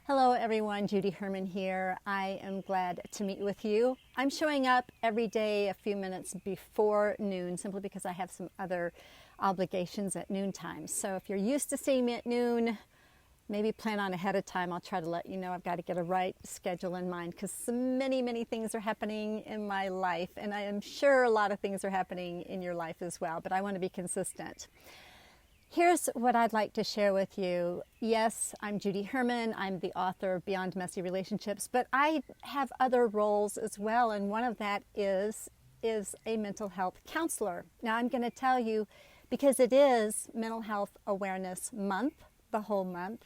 Hello everyone, Judy Herman here. I am glad to meet with you. I'm showing up every day a few minutes before noon simply because I have some other obligations at noontime. So if you're used to seeing me at noon, maybe plan on ahead of time. I'll try to let you know I've got to get a right schedule in mind because many things are happening in my life, and I am sure a lot of things are happening in your life as well, but I want to be consistent. Here's what I'd like to share with you. Yes, I'm Judy Herman. I'm the author of Beyond Messy Relationships, but I have other roles as well, and one of that is a mental health counselor. Now, I'm going to tell you, because it is Mental Health Awareness Month, the whole month,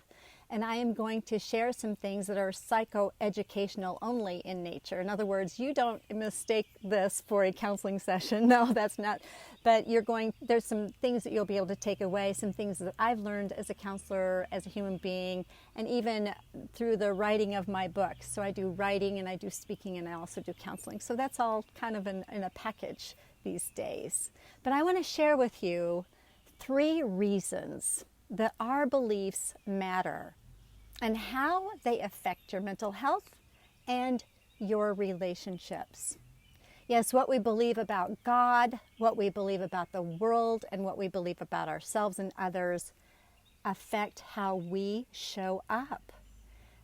and I am going to share some things that are psychoeducational only in nature. In other words, you don't mistake this for a counseling session. No, that's not. But there's some things that you'll be able to take away, some things that I've learned as a counselor, as a human being, and even through the writing of my books. So I do writing and I do speaking and I also do counseling. So that's all kind of in a package these days. But I want to share with you 3 reasons that our beliefs matter and how they affect your mental health and your relationships. Yes, what we believe about God, what we believe about the world, and what we believe about ourselves and others affect how we show up.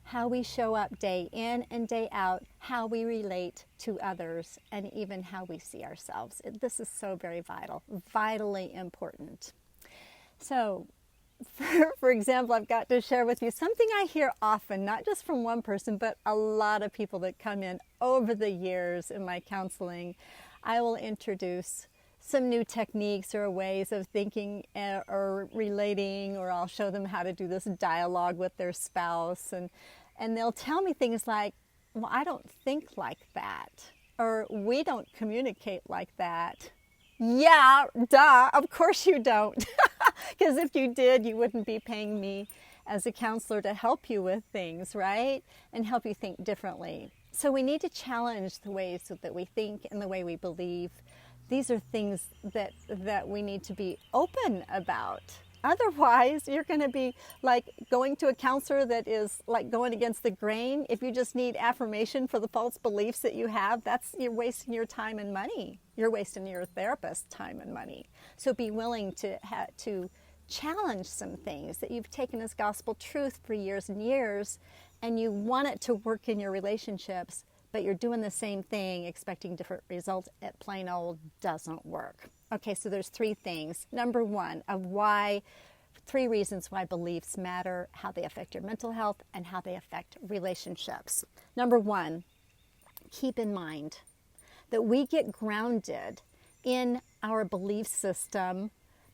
How we show up day in and day out, how we relate to others, and even how we see ourselves. This is so very vital, vitally important. So, for example, I've got to share with you something I hear often, not just from one person, but a lot of people that come in over the years in my counseling. I will introduce some new techniques or ways of thinking or relating, or I'll show them how to do this dialogue with their spouse. And they'll tell me things like, well, I don't think like that, or we don't communicate like that. Yeah, duh, of course you don't. Because if you did, you wouldn't be paying me as a counselor to help you with things, right? And help you think differently. So we need to challenge the ways that we think and the way we believe. These are things that we need to be open about. Otherwise, you're going to be like going to a counselor that is like going against the grain. If you just need affirmation for the false beliefs that you have, you're wasting your time and money. You're wasting your therapist's time and money. So be willing to challenge some things that you've taken as gospel truth for years and years, and you want it to work in your relationships, but you're doing the same thing expecting different results. It plain old doesn't work. Okay, so there's 3 things. Number 1 of 3 reasons why beliefs matter, how they affect your mental health, and how they affect relationships. Number 1, keep in mind that we get grounded in our belief system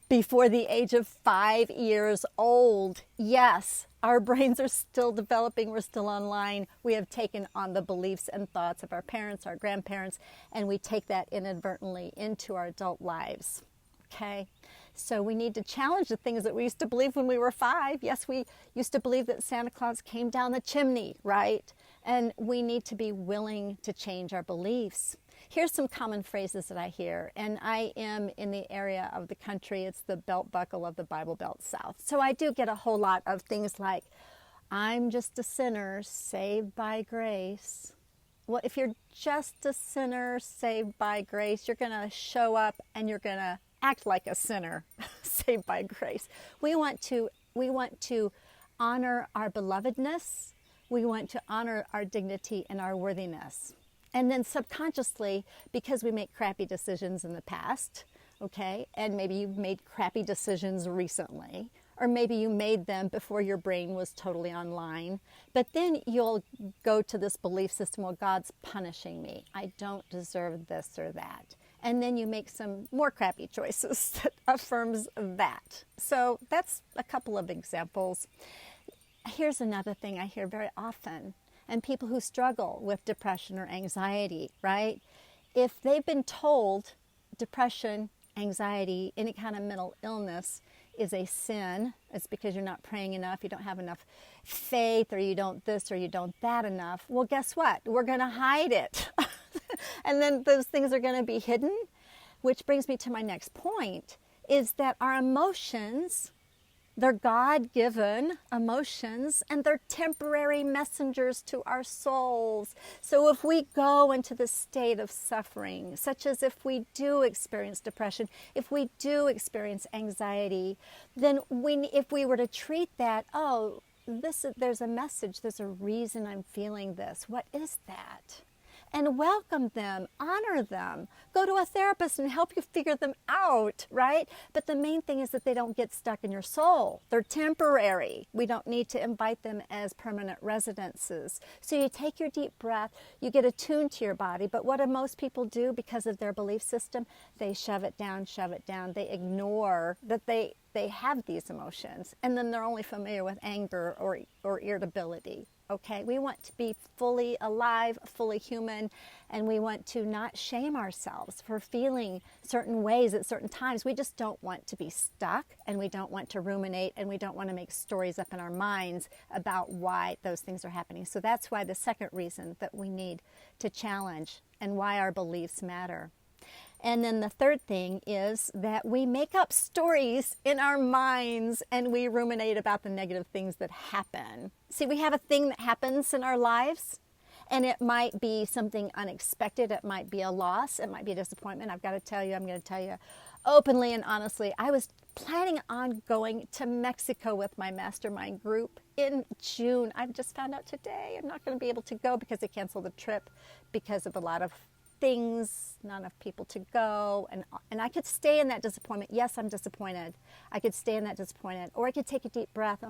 before the age of 5 years old. Yes, our brains are still developing. We're still online. We have taken on the beliefs and thoughts of our parents, our grandparents, and we take that inadvertently into our adult lives. Okay? So we need to challenge the things that we used to believe when we were 5. Yes, we used to believe that Santa Claus came down the chimney, right? And we need to be willing to change our beliefs. Here's some common phrases that I hear, and I am in the area of the country. It's the belt buckle of the Bible Belt South. So I do get a whole lot of things like, I'm just a sinner saved by grace. Well, if you're just a sinner saved by grace, you're going to show up and you're going to act like a sinner saved by grace. We want to honor our belovedness. We want to honor our dignity and our worthiness. And then subconsciously, because we make crappy decisions in the past, okay, and maybe you've made crappy decisions recently, or maybe you made them before your brain was totally online, but then you'll go to this belief system, well, God's punishing me. I don't deserve this or that. And then you make some more crappy choices that affirms that. So that's a couple of examples. Here's another thing I hear very often. And people who struggle with depression or anxiety, right? If they've been told depression, anxiety, any kind of mental illness is a sin, it's because you're not praying enough, you don't have enough faith, or you don't this or you don't that enough, well, guess what? We're going to hide it. And then those things are going to be hidden, which brings me to my next point, is that our emotions They're God-given emotions, and they're temporary messengers to our souls. So if we go into the state of suffering, such as if we do experience depression, if we do experience anxiety, then if we were to treat that, there's a message, there's a reason I'm feeling this. What is that? And welcome them, honor them, go to a therapist and help you figure them out, right? But the main thing is that they don't get stuck in your soul. They're temporary. We don't need to invite them as permanent residences. So you take your deep breath, you get attuned to your body, but what do most people do because of their belief system? They shove it down, they ignore that they have these emotions, and then they're only familiar with anger or irritability. Okay, we want to be fully alive, fully human, and we want to not shame ourselves for feeling certain ways at certain times. We just don't want to be stuck, and we don't want to ruminate, and we don't want to make stories up in our minds about why those things are happening. So that's why the second reason that we need to challenge and why our beliefs matter. And then the third thing is that we make up stories in our minds and we ruminate about the negative things that happen. See, we have a thing that happens in our lives, and it might be something unexpected. It might be a loss. It might be a disappointment. I'm going to tell you openly and honestly, I was planning on going to Mexico with my mastermind group in June. I've just found out today I'm not going to be able to go because they canceled the trip because of a lot of things, not enough people to go, and I could stay in that disappointment. Yes, I'm disappointed. I could stay in that disappointment, or I could take a deep breath.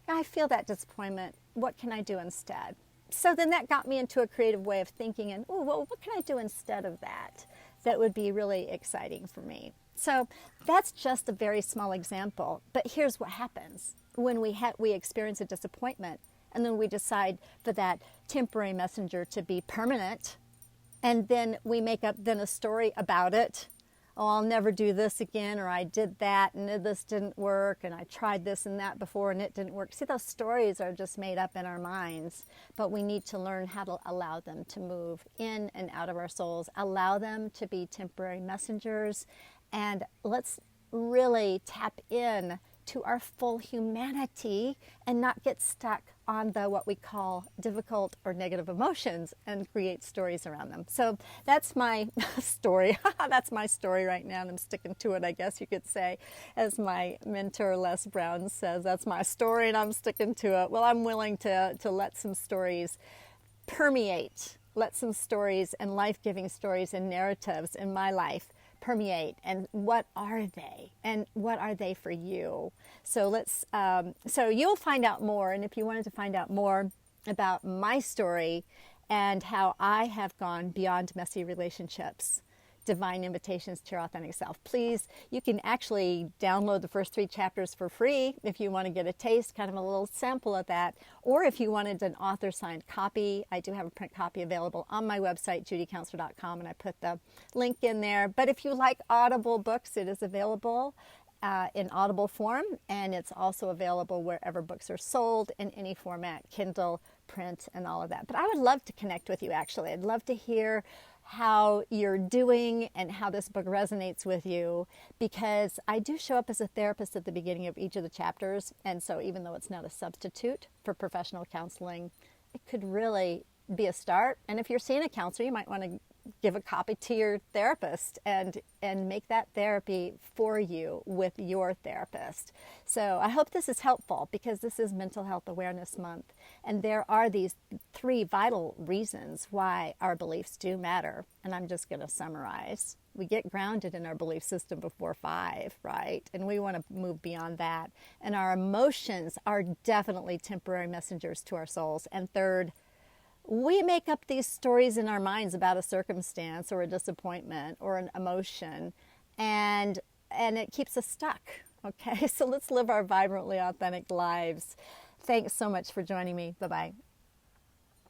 I feel that disappointment. What can I do instead? So then that got me into a creative way of thinking, and what can I do instead of that? That would be really exciting for me. So that's just a very small example. But here's what happens when we experience a disappointment, and then we decide for that temporary messenger to be permanent. And then we make up a story about it. Oh, I'll never do this again, or I did that and this didn't work, and I tried this and that before and it didn't work. See, those stories are just made up in our minds, but we need to learn how to allow them to move in and out of our souls, allow them to be temporary messengers, and let's really tap in to our full humanity and not get stuck on what we call difficult or negative emotions and create stories around them. So that's my story. That's my story right now, and I'm sticking to it, I guess you could say. As my mentor Les Brown says, that's my story and I'm sticking to it. Well, I'm willing to let some stories permeate, let some stories and life-giving stories and narratives in my life permeate, and what are they, and what are they for you? So so you'll find out more, and if you wanted to find out more about my story and how I have gone beyond messy relationships, divine invitations to your authentic self, please, you can actually download the first 3 chapters for free if you want to get a taste, kind of a little sample of that. Or if you wanted an author-signed copy, I do have a print copy available on my website, judycounselor.com, and I put the link in there. But if you like Audible books, it is available in Audible form, and it's also available wherever books are sold in any format, Kindle, print, and all of that. But I would love to connect with you, actually. I'd love to hear how you're doing and how this book resonates with you, because I do show up as a therapist at the beginning of each of the chapters, and so even though it's not a substitute for professional counseling, it could really be a start. And if you're seeing a counselor, you might want to give a copy to your therapist and make that therapy for you with your therapist. So I hope this is helpful, because this is Mental Health Awareness Month, and there are these 3 vital reasons why our beliefs do matter, and I'm just going to summarize. We get grounded in our belief system before 5, right? And we want to move beyond that. And our emotions are definitely temporary messengers to our souls. And third, we make up these stories in our minds about a circumstance or a disappointment or an emotion, and it keeps us stuck. Okay, so let's live our vibrantly authentic lives. Thanks so much for joining me. Bye-bye.